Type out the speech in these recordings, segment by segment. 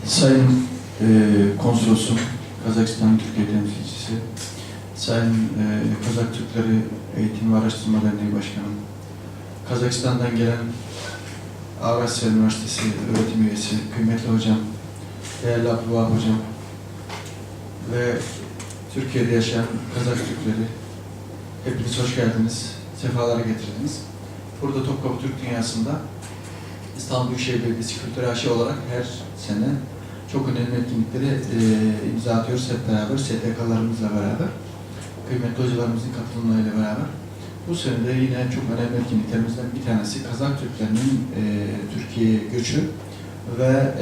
Sayın Konsolosum, Kazakistan Türkiye Temsilcisi, Sayın Kazak Türkleri Eğitim ve Araştırma Derneği Başkanım, Kazakistan'dan gelen Avrasya Üniversitesi öğretim üyesi, kıymetli hocam, değerli Abdullah hocam ve Türkiye'de yaşayan Kazak Türkleri, hepiniz hoş geldiniz, sefalar getirdiniz. Burada Topkapı Türk Dünyası'nda İstanbul Büyükşehir Belediyesi Kültür Aşı olarak her sene çok önemli etkinlikleri imza atıyoruz hep beraber, STK'larımızla beraber, kıymetli hocalarımızın katılımlarıyla beraber. Bu sene de yine çok önemli etkinliklerimizden bir tanesi Kazak Türklerinin Türkiye'ye göçü ve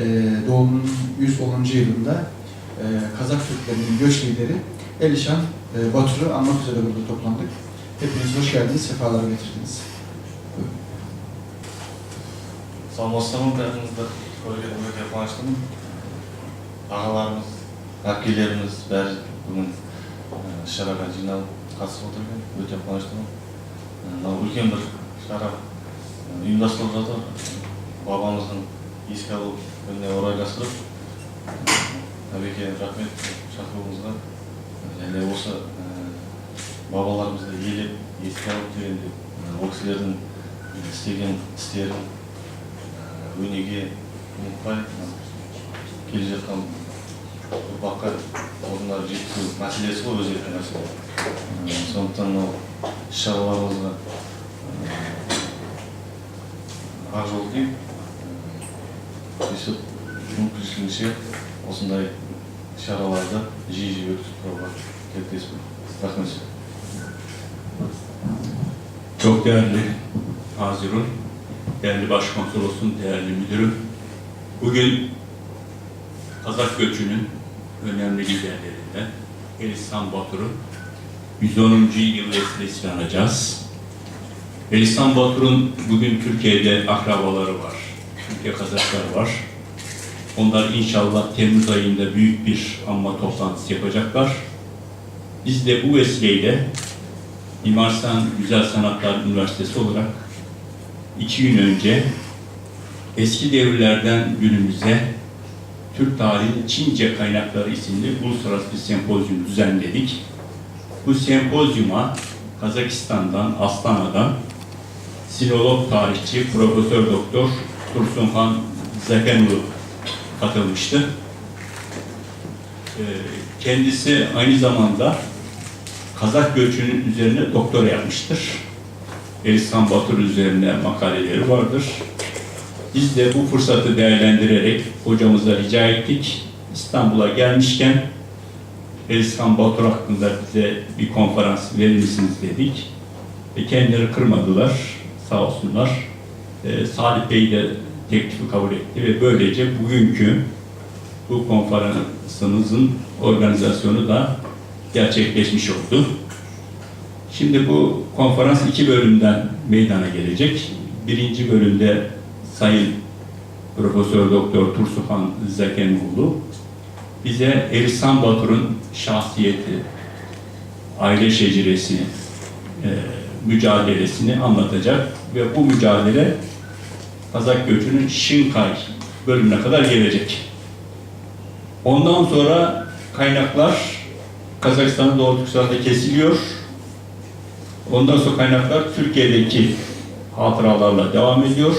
doğumunun 110. yılında Kazak Türklerinin göç lideri Elişan Batur'u anmak üzere burada toplandık. Hepiniz hoş geldiniz, sefalar getirdiniz. Salmostan'ın tarafımızda bölgede yapmıştım. Ağalarımız, akillerimiz bari bugün şaraka jinalıp katısıp oturgan, öte yapmıştım. Үлкен bir şara ұйымдастырылып жатыр. Babamыздың еске алу күніне орайластырып, Әбеке рахмет шақыруыңызға. Және осы бабаларымызды елеп, еске алып дегенде, ол кісілердің істеген істерін өнеге ұмытпай келе жатқан ұрпаққа орындары жеткізу мәселесі ғой, өзекті мәселе. Сондықтан мынау іс-шараларымызға ақ жол деймін. Сөйтіп мүмкіншілігінше осындай шараларды жиі өткізіп тұруға тілектеспін. Рахмет. Çok değerli Hazirun, değerli Başkonsolosum, değerli müdürüm. Bugün Kazak göçünün önemli liderlerinden Elişan Batur'un 110. yıl vesilesiyle anacağız. Elişan Batur'un bugün Türkiye'de akrabaları var, Türkiye Kazaklar var. Onlar inşallah Temmuz ayında büyük bir anma toplantısı yapacaklar. Biz de bu vesileyle Mimar Sinan Güzel Sanatlar Üniversitesi olarak 2 gün önce eski devirlerden günümüze Türk Tarihi Çince Kaynakları isimli uluslararası bir sempozyum düzenledik. Bu sempozyuma Kazakistan'dan, Astana'dan sinolog tarihçi Profesör Doktor Tursunhan Zakenlu katılmıştı. Kendisi aynı zamanda Kazak göçünün üzerine doktora yapmıştır. Elişan Batur üzerine makaleleri vardır. Biz de bu fırsatı değerlendirerek hocamıza rica ettik. İstanbul'a gelmişken Elişan Batur hakkında bize bir konferans verir misiniz dedik. Ve kendileri kırmadılar, sağ olsunlar. Salih Bey de teklifi kabul etti ve böylece bugünkü bu konferansımızın organizasyonu da gerçekleşmiş oldu. Şimdi bu konferans 2 bölümden meydana gelecek. Birinci bölümde Sayın Profesör Doktor Tursunhan Zakenlu bize Elişan Batur'un şahsiyeti, aile şeceresini, mücadelesini anlatacak ve bu mücadele Kazak göçünün Şinkay bölümüne kadar gelecek. Ondan sonra kaynaklar Kazakistan'ın Doğu Türkistan'da kesiliyor. Ondan sonra kaynaklar Türkiye'deki hatıralarla devam ediyor.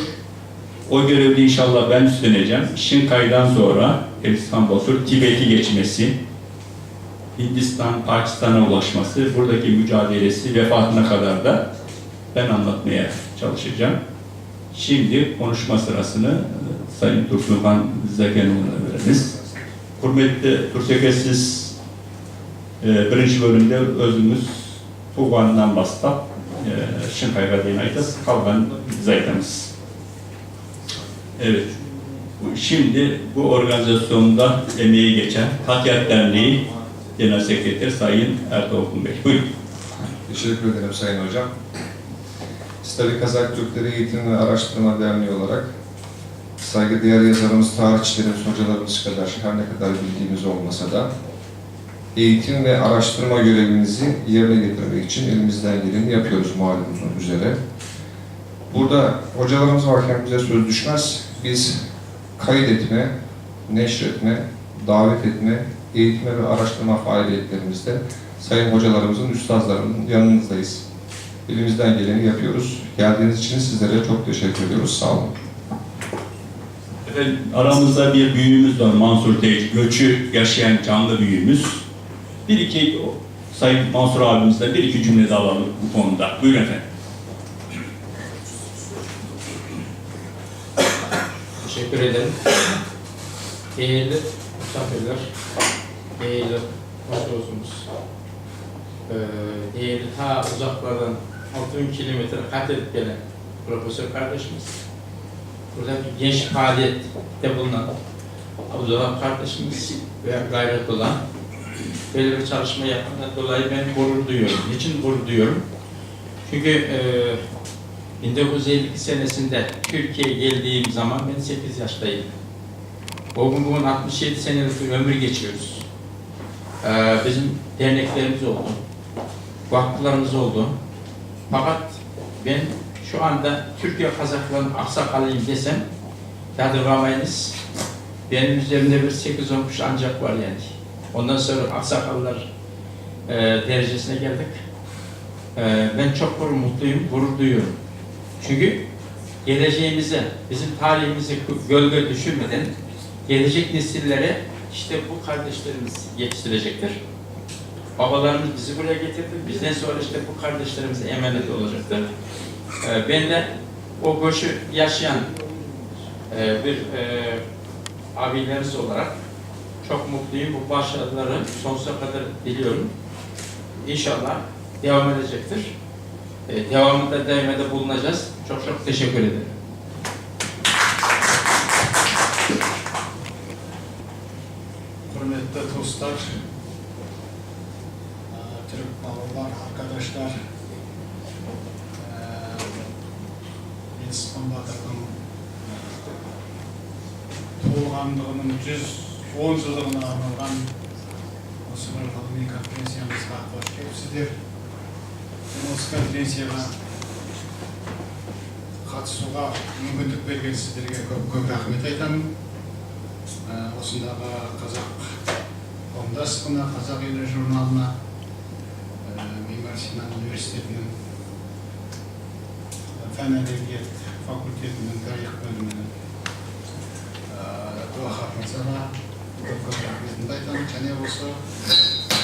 O görevde inşallah ben üstleneceğim. Şinkay'dan sonra Elişan Batur Tibet'i geçmesi, Hindistan, Pakistan'a ulaşması, buradaki mücadelesi, vefatına kadar da ben anlatmaya çalışacağım. Şimdi konuşma sırasını Sayın Tursunhan Zakenlu'na veriniz. Hürmetli Türkçesiz birinci bölümde özümüz Tuğan'dan başlap Şinkay'a deyim aytız, kalgan biz aytamiz. Evet, şimdi bu organizasyonda emeği geçen Hatiyat Derneği Genel Sekreteri Sayın Ertuğrul Bey. Buyurun. Teşekkür ederim Sayın Hocam. Biz tabii Kazak Türkleri Eğitim ve Araştırma Derneği olarak saygıdeğer yazarımız, tarihçilerimiz, hocalarımız kadar her ne kadar bildiğimiz olmasa da eğitim ve araştırma görevimizi yerine getirmek için elimizden geleni yapıyoruz malumunuzun üzere. Burada hocalarımız varken bize söz düşmez. Biz kaydetme, neşretme, davet etme, eğitme ve araştırma faaliyetlerimizde sayın hocalarımızın, üstazlarımızın yanınızdayız. Elimizden geleni yapıyoruz. Geldiğiniz için sizlere çok teşekkür ediyoruz. Sağ olun. Efendim, aramızda bir büyüğümüz var, Mansur Teyç, göçü yaşayan canlı büyüğümüz. Bir iki Sayın Mansur abimizden bir iki cümle de alalım bu konuda. Buyurun efendim. Teşekkür ederim. Değerli misafirler, değerli patrosumuz, değerli ta uzaklardan 6000 kilometre kat edip gelen profesör kardeşimiz, burada bir genç faaliyette bulunan Abdullah kardeşimiz ve gayret olan böyle bir çalışma yapmadan dolayı ben gurur duyuyorum. Niçin gurur duyuyorum? Çünkü 1952 senesinde Türkiye'ye geldiğim zaman ben 8 yaştaydım. Bugün 67 senelik bir ömür geçiyoruz. Bizim derneklerimiz oldu, vakıflarımız oldu. Fakat ben şu anda Türkiye Kazaklarının aksakalıyım desem yadırgamayınız. Benim üzerimde bir 8-10 kuş ancak var yani. Ondan sonra aksakallar derecesine geldik. Ben çok mutluyum, gurur duyuyorum. Çünkü geleceğimize, bizim tarihimize gölge düşürmeden gelecek nesillere işte bu kardeşlerimiz yetiştirecektir. Babalarımız bizi buraya getirdi, bizden sonra işte bu kardeşlerimize emanet olacaktır. Ben de o göçü yaşayan bir abilerimiz olarak çok mutluyum. Bu başarıları sonsuza kadar diliyorum. İnşallah devam edecektir. Devamında daimede bulunacağız. Çok çok teşekkür ederim. Hürmetli dostlar, Türk babalar, arkadaşlar, İlskan Batır'ın tuğulğandığının 110 yılına arnalgan осы бір ғылыми конференциямызға қош келіпсіздер. Осы конференцияға қатысуға мүмкіндік берген сіздерге көп рахмет айтамын. Осындағы қазақ қауымдастығына, қазақ елі журналына, Мимар Синан университетінің фән әдебиет факультетінің тарих бөлімінің Дуаха мырзаға көп рахметімді айтамын. Және осы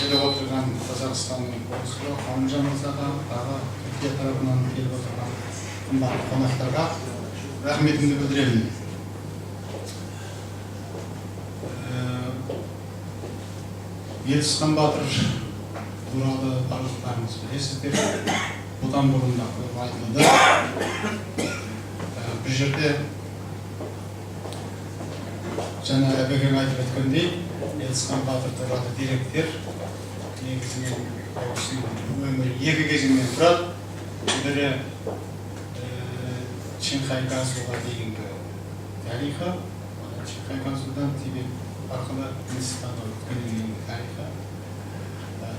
келіп отырған Қазақстанның консулы Қауымжан мырзаға, тағы Түркия тарапынан келіп отырған қымбатты қонақтарға рахметімді білдіремін. Елсхан Батыр туралы барлықтарыңыз білесіздер. Бұдан бұрын да көп айтылды. Бұл жерде жаңа әбекең айтып өткендей, Елсхан Батыр туралы деректер негізінен өмірі екі кезеңнен тұрады. Бірі Чинхай Гансуға дейінгі тарихы, Чинхай Гансудан Тибет арқылы Үндістанға өткеннен тарихы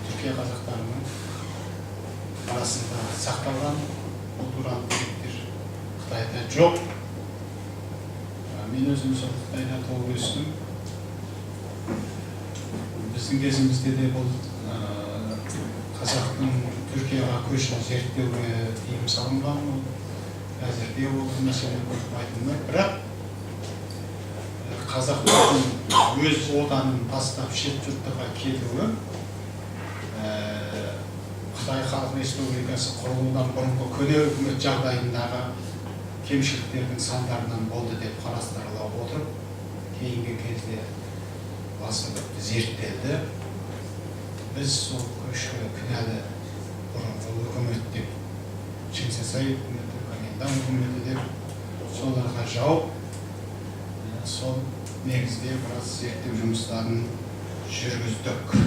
Түркия қазақтарының арасында сақталған бұл туралы деректер Қытайда жоқ. Мен өзім сол Қытайда туып өстім. Біздің кезімізде де бұл қазақтың Түркияға көшін зерттеуге тыйым салынған. Әзірде ол мәселе көп айтылмайды. Бірақ қазақтардың өз отанын тастап шет жұртқа кетуі Қытай Халық Республикасы құрылудан бұрынғы көне үкімет жағдайындағы кемшіліктердің салдарынан болды деп қарастырыла отырып, кейінгі кезде басылып зерттелді. Біз сол көшке кінәлі бұрынғы үкімет деп, Чеңсесай үкіметі, Комендан үкіметі деп соларға жауып, сол негізде біраз зерттеу жұмыстарын жүргіздік.